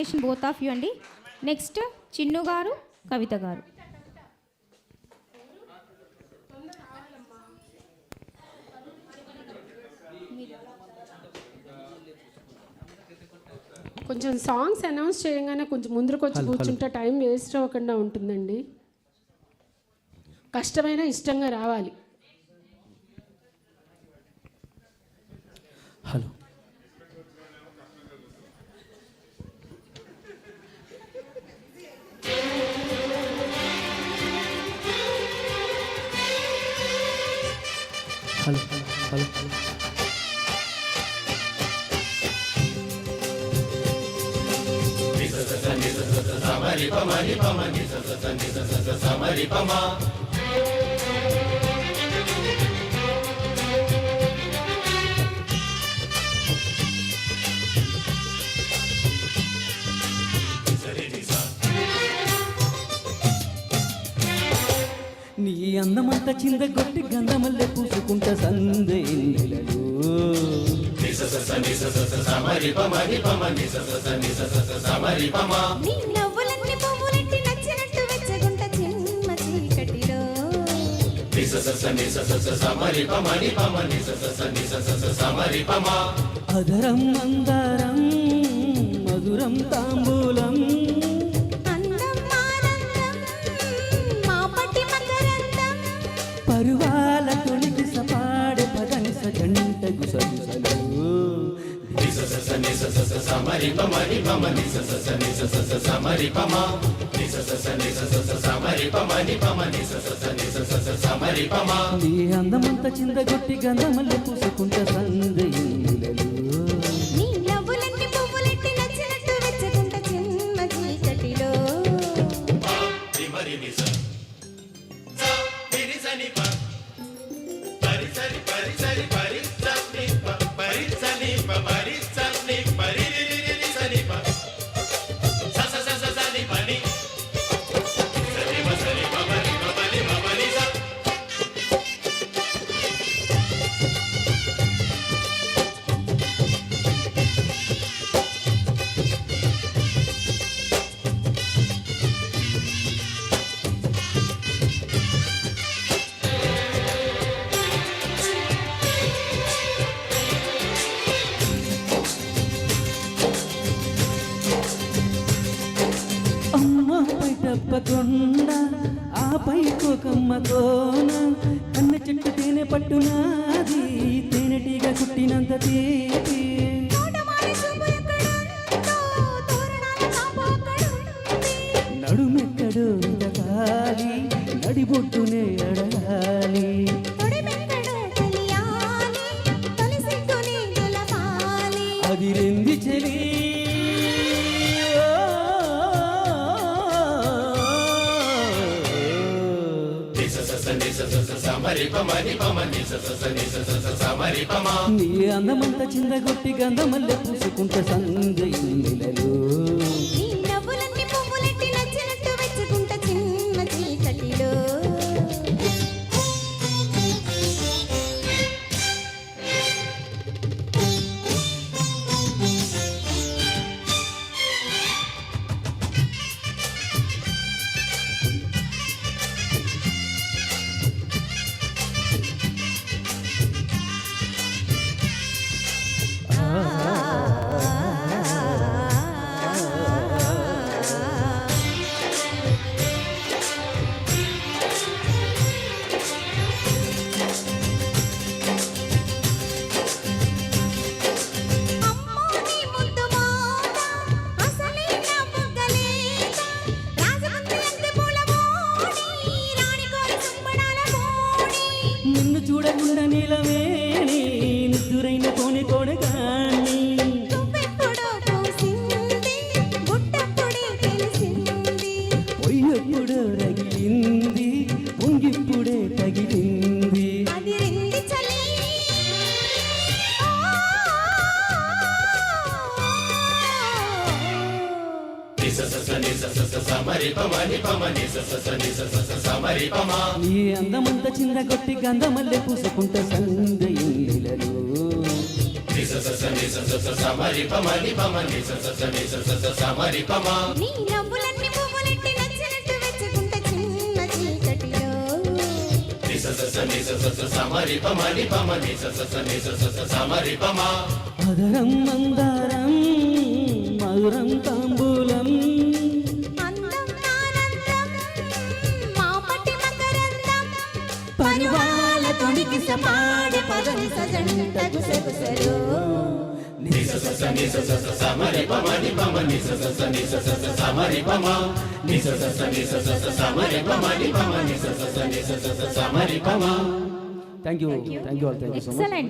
Congratulation both of you అండి. Next Chinnu గారు, కవిత గారు. కొంచెం సాంగ్స్ అనౌన్స్ చేయగానే కొంచెం ముందుకు వచ్చి కూర్చుంటే టైం వేస్ట్ అవ్వకుండా ఉంటుందండి. కష్టమైన ఇష్టంగా రావాలి. హలో హలో హలో నీ అందమంత చిందగొట్టి గంధమల్లె పూసుకుంట సందే నెలలో నీ నవ్వులన్నీ పువ్వులెట్టి నచ్చినట్టు వెచ్చగుంట చిన్న చీకటిలో అధరం మందారం మధురం తాంబూలం అందం ఆనందం మా పట్టి మకరందం పరువాల తొణికి సపాడే పదని సజంట గుసగుసలు నీ అందమంత చిందగొట్టి గంధమల్లె పూసుకుంట సందే నెలలో నీ నవ్వులన్నీ పువ్వులెట్టి నచ్చినట్టు వెచ్చగుంట చిన్న చీకటిలో అమ్మపై తప్పకుండా ఆపై కోకమ్మ కోన కన్న చెట్టు తేనె పట్టునాది తేనెటీగా కుట్టినంత తీపి తోటమాలి చూపు ఎక్కడుందో తోరణాల చాప అక్కడుంది నడుమెక్కడో ఎదగాలి నడిబొట్టునే అడగాలి తొడిమెక్కడో తెలియాలి తొలి సిగ్గుని గెలవాలి అది రెంది చెలి నీ అందమంత చిందగొట్టి గంధమల్లె పూసుకుంట సందే నెలలో నీ నవ్వులన్నీ పువ్వులెట్టి నచ్చినట్టు వెచ్చగుంట చిన్న చీకటిలో నిన్ను చూడకుండా నీలవేణి నిద్దురైన కోని కొడగాని పొయ్యప్పుడు రగిలింది పొంగిప్పుడే తగిలింది నీ అందమంత చిందగొట్టి గంధమల్లె పూసుకుంట సందే నెలలో నీ నవ్వులన్నీ పువ్వులెట్టి నచ్చినట్టు వెచ్చగుంట చిన్న చీకటిలో అదరం మందారం మధురం తాంబూలం అందం ఆనందం మాపటి మకరందం పరువాల తొడికి సపాడే పదం సజంట గుసగుసలో thank you all thank you so much. Excellent.